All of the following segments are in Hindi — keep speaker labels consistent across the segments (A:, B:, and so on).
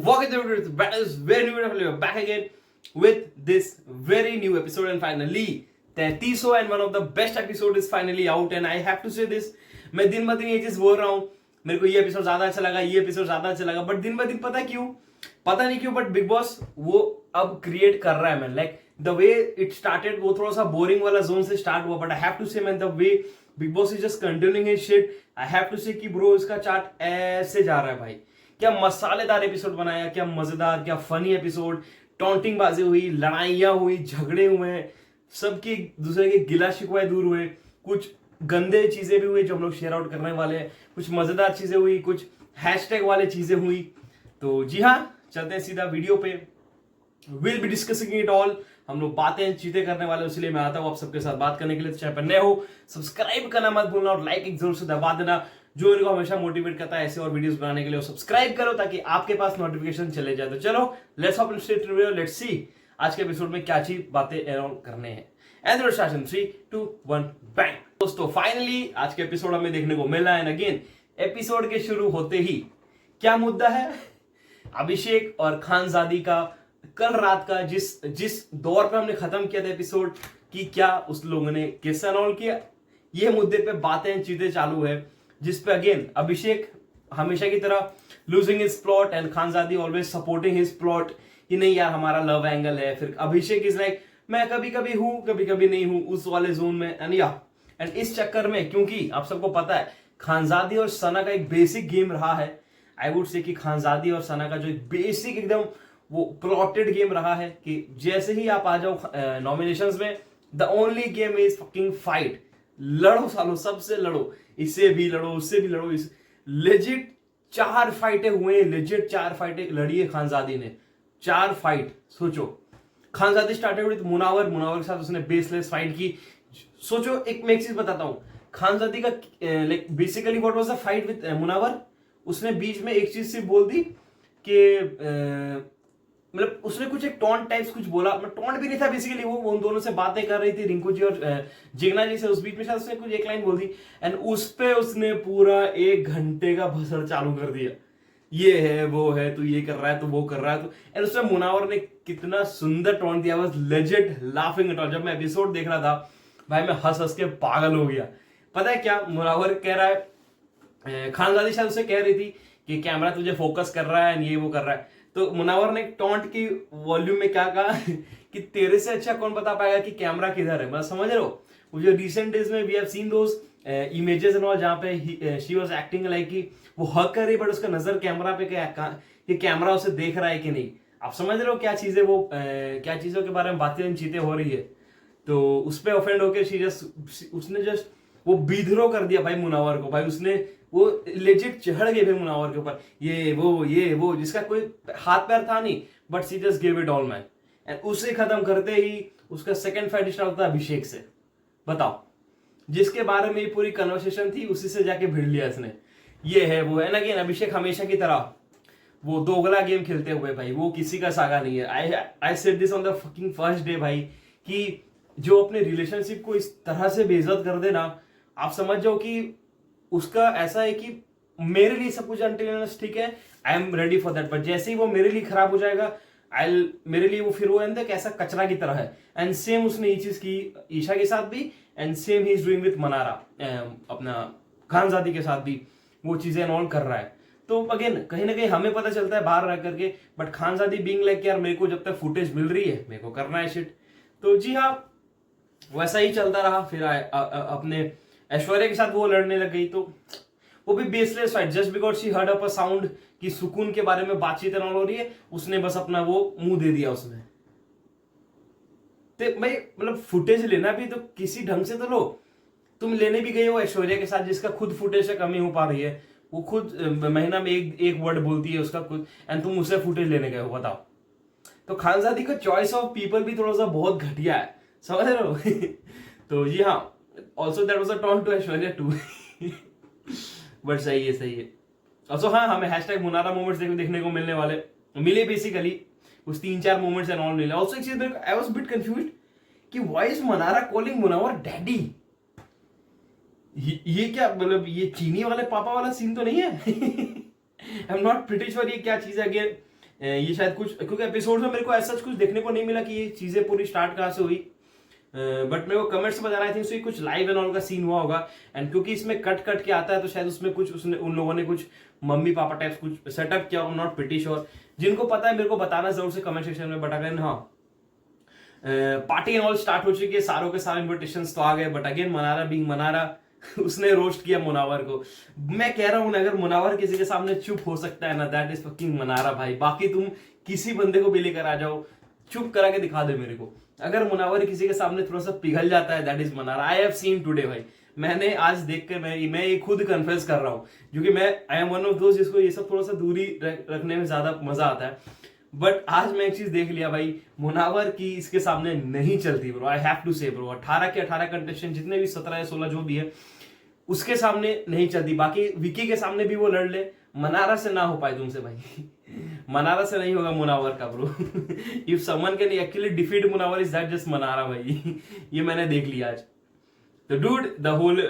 A: welcome to this very new video. Back again with this very new episode, and finally 33 and one of the best episode is finally out. And I have to say this, मैं दिन ब दिन ये चीज बोल रहा हूँ, मेरे को ये एपिसोड ज्यादा अच्छा लगा, ये एपिसोड ज्यादा अच्छा लगा, बट दिन ब दिन पता क्यों, पता नहीं क्यों, बट बिग बॉस वो अब क्रिएट कर रहा है man. Like the way it started वो थोड़ा सा बोरिंग वाला जोन से स्टार्ट हुआ, but I have to say man the way Bigg Boss is just continuing his shit. I have to say कि ब्रो इसका चार्ट ऐसे जा रहा है भाई. क्या मसालेदार एपिसोड बनाया, क्या मजेदार, क्या फनी एपिसोड. टॉन्टिंग बाजी हुई, लड़ाइयां हुई, झगड़े हुए, सबकी दूसरे के गिला शिकवाए दूर हुए, कुछ गंदे चीजें भी हुई जो हम लोग शेयर आउट करने वाले हैं, कुछ मजेदार चीजें हुई, कुछ हैशटैग वाले चीजें हुई. तो जी हाँ, चलते हैं सीधा वीडियो पे. Will be discussing it all. हम लोग बातें चीतें करने वाले, इसलिए मैं आता हूँ आप सबके साथ बात करने के लिए. चैनल पर नए हो सब्सक्राइब करना मत भूलना और लाइक एक जरूर से दबा देना, जो मेरे को हमेशा मोटिवेट करता है ऐसे और वीडियोस बनाने के लिए. सब्सक्राइब करो ताकि आपके पास नोटिफिकेशन चले जाए. तो चलो let's hop straight to video. Let's see आज के एपिसोड में क्या चीज बातें अराउंड करने हैं. And session 3 2 1 bang. दोस्तों फाइनली आज के एपिसोड हमें देखने को मिला है. अगेन एपिसोड के शुरू होते ही क्या मुद्दा है, अभिषेक और खानजादी का कल रात का जिस दौर पे हमने खत्म किया था एपिसोड कि क्या उस लोगों ने किस्सा नॉल किया, ये मुद्दे पे बातें चीजें चालू है, जिस पे अगेन अभिषेक हमेशा की तरह losing his plot and Khanzaadi always supporting his plot कि नहीं यार हमारा लव एंगल है. फिर अभिषेक इज लाइक मैं कभी कभी हूं कभी कभी नहीं हूं उस वाले जोन में. एंड इस चक्कर में क्योंकि आप सबको पता है खानजादी और सना का एक बेसिक गेम रहा है. आई वुड से कि खानजादी और सना का जो एक बेसिक एकदम वो प्लॉटेड गेम रहा है कि जैसे ही आप आ जाओ नॉमिनेशंस में, the only game is fucking fight. लड़ो सालो, सबसे लड़ो, इससे भी लड़ो उससे भी लड़ो. इस लेजिट 4 फाइटें हुए, लेजिट 4 फाइटें लड़ी है खानजादी ने. 4 फाइट सोचो. खानजादी स्टार्टेड विद मुनावर के साथ उसने बेसलेस फाइट की. सोचो एक मैं एक चीज बताता हूं, खानजादी का like basically what was the fight with Munawar. उसने बीच में एक चीज सिर्फ बोल दी कि मतलब उसने कुछ एक टॉन्ट टाइप्स कुछ बोला, टॉन्ट भी नहीं था बेसिकली, वो उन दोनों से बातें कर रही थी रिंकू जी और जिग्ना जी से. उस बीच में शायद उसने कुछ एक लाइन बोल दी एंड उस पे उसने पूरा 1 घंटे का भसड़ चालू कर दिया. ये है वो है, तू ये कर रहा है तो वो कर रहा है तो. एंड उसमें मुनावर ने कितना सुंदर टॉन्ट दिया, was legit laughing at all. जब मैं एपिसोड देख रहा था भाई मैं हंस हंस के पागल हो गया. पता है क्या मुनावर कह रहा है, खानजादी शायद उसे कह रही थी कि कैमरा तुझे फोकस कर रहा है ये वो कर रहा है. तो मुनावर ने टॉन्ट की वॉल्यूम में क्या कहा कि तेरे से अच्छा कौन बता पाएगा कि कैमरा किधर है. मतलब समझ रहे हो, वो जो रिसेंट डेज में we have seen those images and all जहां पे शी वाज एक्टिंग लाइक कि वो हक कर रही बट उसका नजर कैमरा पे कि कैमरा उसे देख रहा है कि नहीं. आप समझ रहे हो क्या चीजें वो क्या चीजों के बारे में बातें चीतें हो रही है. तो उस पर ऑफेंड होकर उसने जस्ट वो विद्रोह कर दिया भाई मुनावर को. भाई उसने वो लेजिट चढ़ गए भाई मुनावर के ऊपर, ये वो जिसका कोई हाथ पैर था नहीं, but see just give it all man. And उसे खत्म करते ही उसका सेकंड फाइट स्टार्ट होता है अभिषेक से. बताओ, जिसके बारे में ये पूरी कन्वर्सेशन थी उसी से जाके भिड़ लिया इसने. ये है वो है ना. अगेन अभिषेक हमेशा की तरह वो दोगला गेम खेलते हुए भाई, वो किसी का सागा नहीं है. I said this on the fucking first day भाई, कि जो अपने रिलेशनशिप को इस तरह से बेइज्जत कर देना, आप समझ जाओ कि उसका ऐसा है कि मेरे लिए सब कुछ अनटिल ठीक है, I am ready for that, but जैसे ही वो मेरे लिए खराब हो जाएगा मेरे लिए वो फिर वो एंड कैसा कचरा की तरह है. एंड सेम उसने ये चीज की ईशा के साथ भी, and same he is doing with Mannara, अपना खानजादी के साथ भी वो चीजें इन्वॉल्व कर रहा है. तो अगेन कहीं ना कहीं हमें पता चलता है बाहर रह करके, बट खानजादी बीइंग लाइक यार मेरे को जब तक फुटेज मिल रही है मेरे को करना है शिट. तो जी हाँ, वैसा ही चलता रहा. फिर अपने ऐश्वर्या के साथ वो लड़ने लग गई, तो वो भी baseless fight just because she heard up a sound कि सुकून के बारे में बातचीत हो रही है, उसने बस अपना वो मुंह दे दिया उसमें. तो भाई मतलब फुटेज लेना भी तो किसी ढंग से तो लो. तुम लेने भी गए हो ऐश्वर्या के साथ जिसका खुद फुटेज से कमी हो पा रही है, वो खुद महीना में एक वर्ड बोलती है उसका खुद, एंड तुम उससे फुटेज लेने गए हो. बताओ. तो खानजादी का चॉइस ऑफ पीपल भी थोड़ा सा बहुत घटिया है, समझ रहे हो. तो जी हाँ, also that was a taunt to Aishwarya too. But सही है. also हाँ, हमें हैशटैग मुनारा मोमेंट्स देखने को मिले बेसिकली कुछ 3-4 मोमेंट्स एंड ऑल मिले. also एक चीज आई वाज बिट कंफ्यूज्ड कि why is Mannara calling Munawar daddy. ये क्या मतलब ये चीनी वाले पापा वाला सीन तो नहीं है. I am not pretty sure ये क्या चीज है. ये शायद कुछ, क्योंकि एपिसोड में मेरे को ऐसा कुछ देखने को नहीं मिला कि ये चीजें पूरी स्टार्ट कहाँ से हुई, बट मेरे को कमेंट्स में बता रहा थी कुछ लाइव एंड ऑल का सीन हुआ होगा। एंड क्योंकि इसमें कट कट के आता है तो शायद उसमें कुछ उसने उन लोगों ने कुछ मम्मी पापा टाइप्स कुछ सेटअप किया, नॉट प्रिटी श्योर। जिनको पता है मेरे को बताना जरूर से कमेंट सेक्शन में। बट अगेन हाँ, पार्टी एंड ऑल स्टार्ट हो चुकी है, सारों के सारे इन्विटेशंस तो आ गए। But again Mannara being Mannara उसने रोस्ट किया मुनावर को। मैं कह रहा हूं ना, अगर मुनावर किसी के सामने चुप हो सकता है ना, दैट इज फकिंग मनारा भाई। बाकी तुम किसी बंदे को भी लेकर आ जाओ, चुप करा के दिखा दे मेरे को। अगर मुनावर किसी के सामने थोड़ा सा पिघल जाता है, that is Mannara. I have seen today भाई, मैंने आज देखकर मैं ये खुद कन्फेस कर रहा हूं, क्योंकि मैं आई एम वन ऑफ दोस्त जिसको ये सब थोड़ा सा दूरी रखने में ज्यादा मजा आता है। बट आज मैं एक चीज देख लिया भाई, मुनावर की इसके सामने नहीं चलती ब्रो। आई हैव टू से ब्रो, 18 के 18 कंटेस्टेंट जितने भी 17 या 16 जो भी है, उसके सामने नहीं चलती। बाकी विकी के सामने भी वो लड़ ले, मनारा से ना हो पाए तुमसे भाई। मनारा से नहीं होगा मुनावर का bro. If someone can actually defeat Munawar is that just Mannara भाई। ये मैंने देख लिया आज। तो dude the whole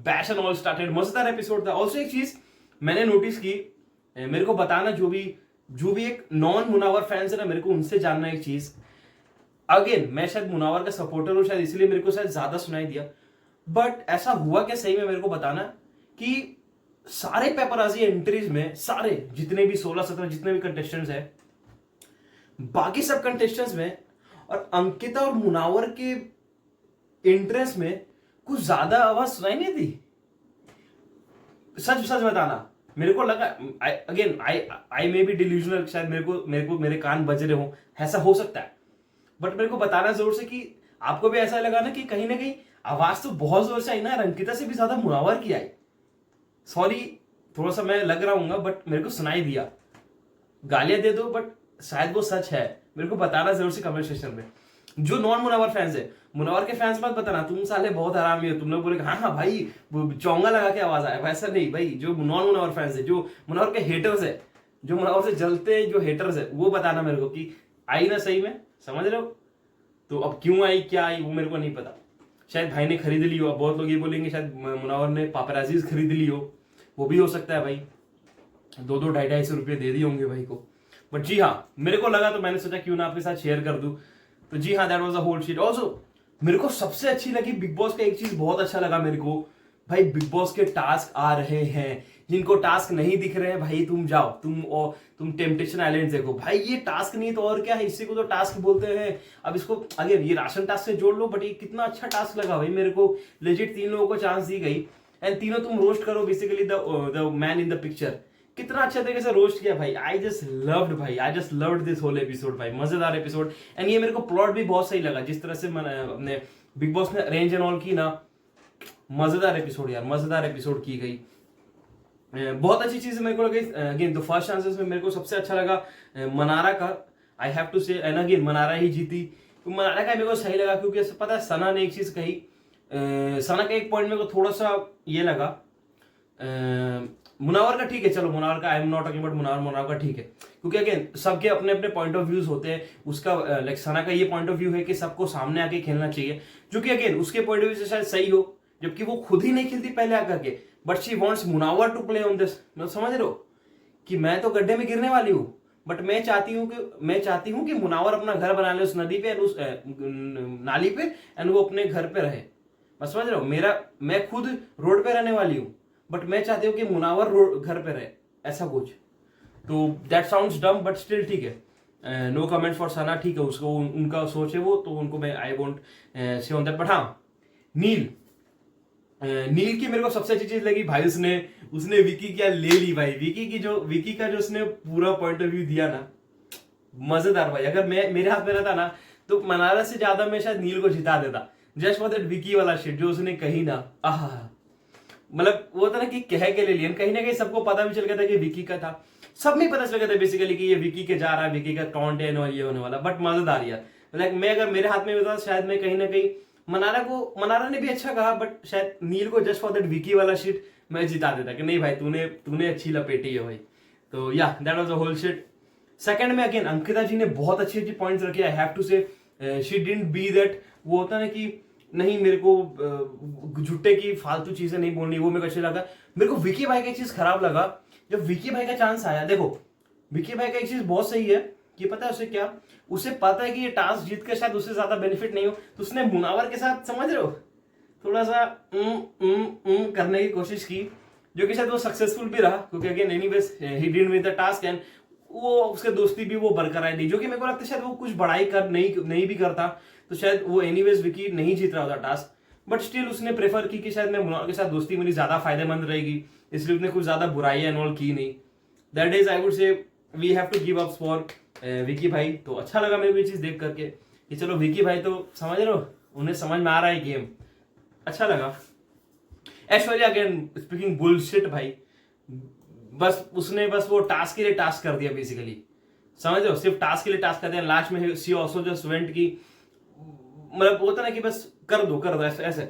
A: bash and all started, मजेदार एपिसोड था। ऑल्सो एक चीज मैंने नोटिस की, मेरे को बताना जो भी एक नॉन मुनावर फैंस है ना, मेरे को उनसे जानना एक चीज। अगेन मैं शायद मुनावर का सपोर्टर हूं, शायद इसलिए मेरे को शायद ज्यादा सुनाई दिया, बट ऐसा हुआ क्या सही में मेरे को बताना कि सारे पेपराजी एंट्रीज में, सारे जितने भी 16-17 जितने भी कंटेस्टेंट्स हैं, बाकी सब कंटेस्टेंट्स में और अंकिता और मुनावर के इंटरेस्ट में कुछ ज्यादा आवाज सुनाई नहीं दी। सच बताना, मेरे को लगा again I may be delusional, शायद मेरे कान बज रहे हो, ऐसा हो सकता है। बट मेरे को बताना जरूर से कि आपको भी ऐसा लगा ना कि कहीं ना कहीं आवाज तो बहुत जोर से आई ना, अंकिता से भी ज्यादा मुनावर की आई। सॉरी थोड़ा सा मैं लग रहा हूँ, बट मेरे को सुनाई दिया। गालियां दे दो बट शायद वो सच है, मेरे को बताना जरूर से कमेंट सेक्शन में। जो नॉन मुनावर फैंस है, मुनावर के फैंस मत बताना तुम साले बहुत हरामी हो, तुमने बोले हाँ हाँ भाई चौंगा लगा के आवाज आया, वैसा नहीं भाई। जो नॉन मुनावर फैंस है, जो मुनावर के हेटर्स है, जो मुनावर से जलते हैं जो हेटर्स है, वो बताना मेरे को कि आई ना सही में, समझ रहे हो। तो अब क्यों आई क्या आई वो मेरे को नहीं पता, शायद भाई ने खरीद ली हो। अब बहुत लोग ये बोलेंगे शायद मुनावर ने पापराजीज खरीद ली हो, वो भी हो सकता है भाई। 200 250 रुपये दे दिए होंगे भाई को। बट जी हाँ, मेरे को लगा तो मैंने सोचा क्यों ना आपके साथ शेयर कर दूं। तो जी हाँ, that was a whole shit. Also मेरे को सबसे अच्छी लगी बिग बॉस का एक चीज बहुत अच्छा लगा मेरे को भाई, बिग बॉस के टास्क आ रहे हैं। जिनको टास्क नहीं दिख रहे हैं भाई, तुम जाओ, तुम टेम्पटेशन आइलैंड देखो भाई। ये टास्क नहीं तो और क्या है, इसी को तो टास्क बोलते हैं। अब इसको अगर ये राशन टास्क से जोड़ लो, बट ये कितना अच्छा टास्क लगा भाई मेरे को। लेजिट 3 लोगों को चांस दी गई एंड तीनों तुम रोस्ट करो basically the man in the picture. कितना अच्छा तरीके से रोस्ट किया भाई। I just loved this whole episode भाई, मजेदार एपिसोड। एंड ये मेरे को प्लॉट भी बहुत सही लगा, जिस तरह से अपने बिग बॉस ने अरेंज एंड ऑल की ना, मजेदार एपिसोड यार, मजेदार एपिसोड की गई। बहुत अच्छी चीज मेरे को लगी। अगेन द फर्स्ट चांसेस में मेरे को सबसे अच्छा लगा मनारा का। आई हैव टू से, एंड अगेन मनारा ही जीती। तो मनारा का मेरे को सही लगा, क्योंकि पता है सना ने एक चीज कही, सना का एक पॉइंट मेरे को थोड़ा सा ये लगा। मुनावर का ठीक है, चलो मुनावर का I am not talking about Munawar का ठीक है, क्योंकि अगेन सबके अपने अपने पॉइंट ऑफ व्यूज होते हैं। उसका लाइक सना का ये पॉइंट ऑफ व्यू है कि सबको सामने आके खेलना चाहिए, जो कि अगेन उसके पॉइंट ऑफ व्यू से शायद सही हो, जबकि वो खुद ही नहीं खेलती पहले आकर के। But she wants Munawar to play on this. मतलब समझ रहे हो कि मैं तो गड्ढे में गिरने वाली हूँ, बट मैं चाहती हूँ कि मुनावर अपना घर बना ले उस नदी पे, उस नाली पे, एंड वो अपने घर पे रहे। बस समझ रहे हो, मैं खुद रोड पे रहने वाली हूँ, बट मैं चाहती हूँ कि मुनावर घर पे रहे, ऐसा कुछ। तो दैट साउंड्स डम बट स्टिल ठीक है। नो कमेंट फॉर सना, ठीक है, उसको उनका सोच है वो, तो उनको मैं I won't say on that. But हाँ, नील की मेरे को सबसे अच्छी चीज लगी भाई, उसने विकी क्या ले ली भाई। विकी का जो उसने पूरा पॉइंट ऑफ व्यू दिया ना, मजेदार भाई। अगर मेरे हाथ में रहता ना, तो मनारा से ज्यादा मैं शायद नील को जिता देता, जस्ट फॉर दैट विकी वाला शिट जो उसने कही ना। मतलब वो था ना कि कह के ले लिया, कहीं ना कहीं सबको पता भी चल गया था कि विकी का था। सब में पता चल गया था बेसिकली कि ये विकी के जा रहा है, विकी का टॉन्ट है और ये होने वाला। बट मजेदार यार, लाइक मैं अगर मेरे हाथ में होता शायद मैं कहीं ना कहीं मनारा ने भी अच्छा कहा, बट शायद नील को जस्ट फॉर दैट विकी वाला शिट मैं जिता देता कि नहीं भाई तूने अच्छी लपेटी है भाई। तो yeah that was a whole shit. Second में अगेन अंकिता जी ने बहुत अच्छी पॉइंट्स रखे। I have to say she didn't be that, वो होता ना कि नहीं मेरे को झूठे की फालतू चीजें नहीं बोलनी, वो मेरे को अच्छा लगा। मेरे को विकी भाई का चीज खराब लगा, जब विकी भाई का चांस आया। देखो विकी भाई का एक चीज बहुत सही है कि पता है उसे क्या, उसे पता है कि ये टास्क जीत के शायद उससे ज्यादा बेनिफिट नहीं हो, तो उसने मुनावर के साथ समझ रहे हो थोड़ा सा करने की कोशिश की, जो कि शायद वो सक्सेसफुल भी रहा, क्योंकि again anyways he did with the task and वो उसके दोस्ती भी वो बरकरार थी, जो कि मेरे को लगता है शायद वो कुछ बड़ाई कर नहीं भी करता तो शायद वो एनीवेज विकी नहीं जीत रहा होता टास्क, बट स्टिल उसने प्रेफर की कि शायद मैं मुनावर के साथ दोस्ती मेरी ज्यादा फायदेमंद रहेगी, इसलिए उसने कुछ ज्यादा बुराइयां इन्वॉल्व की नहीं। That is I would say we have to give up for Vicky भाई। तो अच्छा लगा मेरे को ये चीज देख करके कि चलो विकी भाई तो समझ रहे हो, उन्हें समझ में आ रहा है गेम, अच्छा लगा। ऐश्वर्या अगेन स्पीकिंग बुलशिट भाई, बस उसने बस वो टास्क के लिए टास्क कर दिया बेसिकली, समझ रहे हो, सिर्फ टास्क के लिए टास्क कर दिया। लास्ट में शी आल्सो जस्ट वेंट की, मतलब होता ना कि बस कर दो ऐसे ऐसे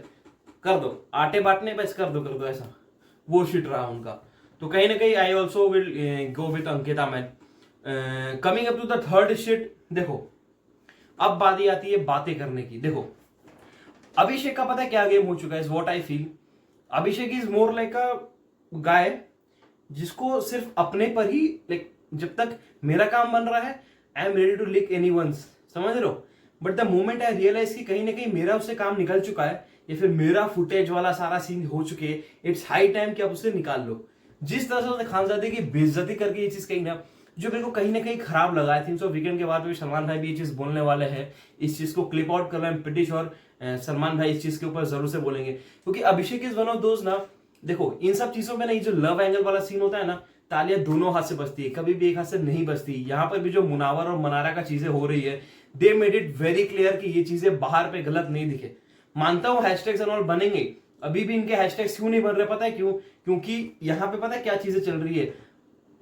A: कर दो, आटे बांटने बस कर दो ऐसा, वो शिट रहा उनका। तो कहीं ना कहीं I also will go with Ankita man. Coming up to the third shit, देखो अब बात आती है बातें करने की। देखो अभिषेक का पता है क्या गेम हो चुका है, is what I feel. Abhishek is more like a guy जिसको सिर्फ अपने पर ही, लाइक जब तक मेरा काम बन रहा है I am ready to lick anyone's, समझ रहे हो, but the moment I realise कि कहीं ना कहीं मेरा उससे काम निकल चुका है या फिर मेरा फुटेज वाला सारा सीन हो चुके हैं, इट्स हाई टाइम कि आप उसे निकाल लो। जिस तरह से उसने खानजादे की बेइज्जती करके ये चीज कही ना, जो मेरे को कहीं ना कहीं खराब लगा। आई थिंक सो वीकेंड के बाद भी सलमान भाई भी ये चीज बोलने वाले हैं, इस चीज को क्लिप आउट कर रहे हैं प्रीटी श्योर सलमान भाई इस चीज के ऊपर जरूर से बोलेंगे, क्योंकि अभिषेक इज वन ऑफ दोज ना, देखो इन सब चीजों में ना ये जो लव एंगल वाला सीन होता है ना, तालियां दोनों हाथ से बजती है, कभी भी एक हाथ से नहीं बजती। यहाँ पर भी जो मुनावर और मनारा का चीजें हो रही है, they made it very clear कि ये चीजें बाहर पे गलत नहीं दिखे। मानता हूं हैशटैग्स एंड ऑल बनेंगे, अभी भी इनके हैशटैग्स क्यों नहीं बन रहे पता है क्यों, क्योंकि यहाँ पे पता है क्या चीजें चल रही है,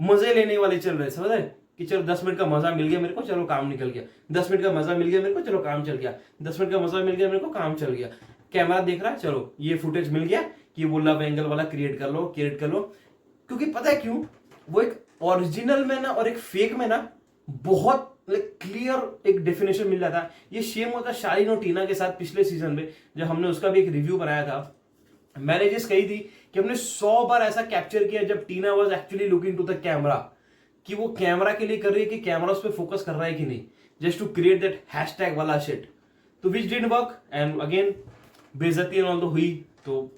A: मजे लेने वाले चल रहे हैं, समझ रहे कि चलो 10 मिनट का मजा मिल गया मेरे को, चलो काम निकल गया, 10 मिनट का मजा मिल गया मेरे को, चलो काम चल गया, 10 मिनट का मजा मिल गया मेरे को, काम चल गया, कैमरा देख रहा है, चलो ये फुटेज मिल गया कि वो लव एंगल वाला क्रिएट कर लो। क्योंकि पता है क्यों, वो एक ओरिजिनल में ना और एक फेक में ना बहुत क्लियर एक डेफिनेशन मिल जाता है। ये सेम होता शालीन और टीना के साथ पिछले सीजन में, जब हमने उसका भी एक रिव्यू बनाया था, मैंने जिस कही थी कि हमने 100 बार ऐसा कैप्चर किया जब Tina was actually looking to the camera, कि वो कैमरा के लिए कर रही है कि कैमरा उस पर फोकस कर रहा है कि नहीं, just to create that hashtag वाला शिट, तो which didn't work and again बेइज्जती एंड ऑल तो हुई। तो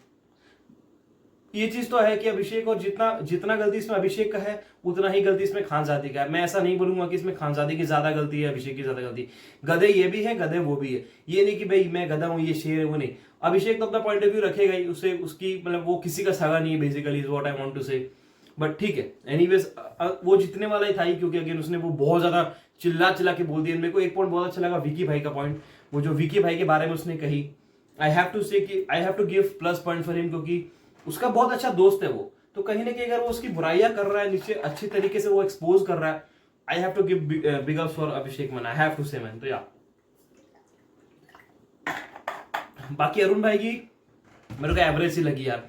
A: ये चीज तो है कि अभिषेक, और जितना गलती इसमें अभिषेक का है उतना ही गलती इसमें खानजादी का है। मैं ऐसा नहीं बोलूंगा कि इसमें खानजादी की ज्यादा गलती है, अभिषेक की ज्यादा गलती, गधे ये भी है गधे वो भी है, ये नहीं कि भाई मैं गधा हूं ये शेर है वो नहीं। अभिषेक तो अपना पॉइंट ऑफ व्यू रखेगा ही, उसे उसकी मतलब वो किसी का सगा नहीं है basically, is what I want to say, but ठीक है एनीवेज वो जीतने वाला ही था ही, क्योंकि अगेन उसने वो बहुत ज्यादा चिल्ला के बोल दिया। मेरे को एक पॉइंट बहुत अच्छा लगा विकी भाई का पॉइंट, वो जो विकी भाई के बारे में उसने कही, आई हैव टू से कि I have to give plus point for him, क्योंकि उसका बहुत अच्छा दोस्त है वो, तो कहीं ना कहीं अगर वो उसकी बुराइयां कर रहा है नीचे अच्छी तरीके से वो एक्सपोज कर रहा है, I have to give big ups for Abhishek man, I have to say man. तो या बाकी अरुण भाई की मेरे को एवरेज ही लगी यार।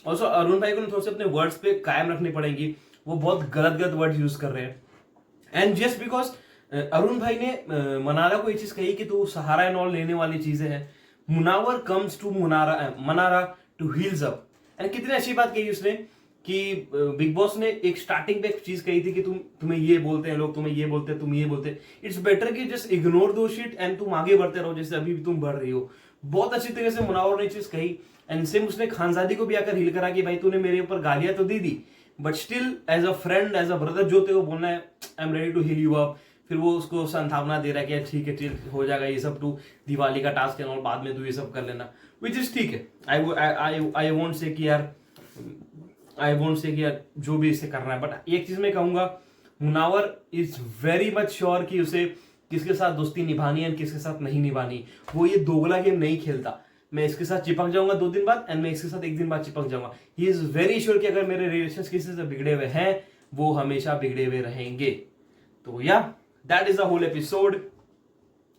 A: ऑल्सो अरुण भाई को थोड़े से अपने वर्ड्स पे कायम रखनी पड़ेगी, वो बहुत गलत वर्ड यूज कर रहे हैं, एंड जस्ट बिकॉज अरुण भाई ने मनारा को ये चीज कही कि तू सहारा एंड ऑल लेने वाली चीजें हैं, Munawar comes to Mannara to heals up, and कितनी अच्छी बात कही उसने कि बिग बॉस ने एक स्टार्टिंग पे एक चीज कही थी कि तुम्हें ये बोलते हैं लोग, तुम्हें ये बोलते हैं, तुम ये बोलते हैं, इट्स बेटर कि जस्ट इग्नोर दो शिट एंड तुम आगे बढ़ते रहो जैसे अभी भी तुम बढ़ रही हो। बहुत अच्छी तरीके से मुनावर ने चीज कही, एंड सेम उसने खानजादी को भी आकर हिल करा कि भाई तूने मेरे ऊपर गालियां तो दी but still as a friend as a brother जो तेरे को बोलना है I am ready to hill you up. फिर वो उसको संभावना दे रहा है कि ठीक है हो जाएगा ये सब, तू दिवाली का टास्क है और बाद में तू ये सब कर लेना, विच इज ठीक है। आई वोंट से कि यार जो भी इसे करना है, बट एक चीज मैं कहूंगा, Munawar is very much sure कि उसे किसके साथ दोस्ती निभानी है किसके साथ नहीं निभानी। वो ये दोगला गेम नहीं खेलता, मैं इसके साथ चिपक जाऊंगा 2 दिन बाद एंड मैं इसके साथ 1 दिन बाद चिपक जाऊंगा। ही इज वेरी श्योर कि अगर मेरे रिलेशन किसी से बिगड़े हुए हैं वो हमेशा बिगड़े हुए रहेंगे। तो yeah that is the whole episode.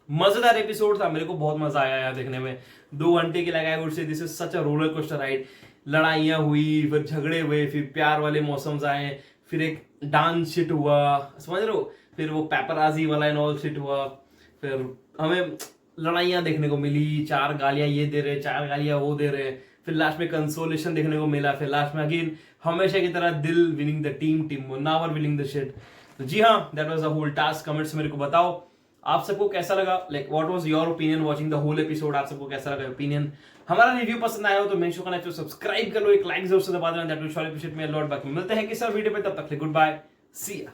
A: मजेदार एपिसोड था, मेरे को बहुत मजा आया यार देखने में। 2 घंटे की लगा, आई वुड से this is such a roller coaster ride. लड़ाइयां हुई, फिर झगड़े हुए, फिर प्यार वाले मौसम्स आए, फिर एक डांस शिट हुआ, समझ रहे हो, फिर वो पेपराजी वाला एंड ऑल शिट हुआ, फिर हमें लड़ाइयां देखने को मिली, 4 गालियां ये दे रहे, 4 गालियां वो दे रहे, फिर लास्ट में कंसोलेशन देखने को मिला, फिर लास्ट में अगेन हमेशा की तरह दिल winning the team Munawar winning the shit. तो जी हाँ, that was the whole task. Comments में मेरे को बताओ आप सबको कैसा लगा, like what was your opinion watching the whole episode. आप सबको कैसा लगा ओपिनियन? हमारा रिव्यू पसंद आया हो तो मेक श्योर करना चाहिए सब्सक्राइब कर लो, एक लाइक जरूर से दबा देना, दैट विल शोर अप्रिशिएट मी अ लॉट। बाकी मिलते हैं किसी और वीडियो पे, तब तक के लिए गुड बाय, सी या।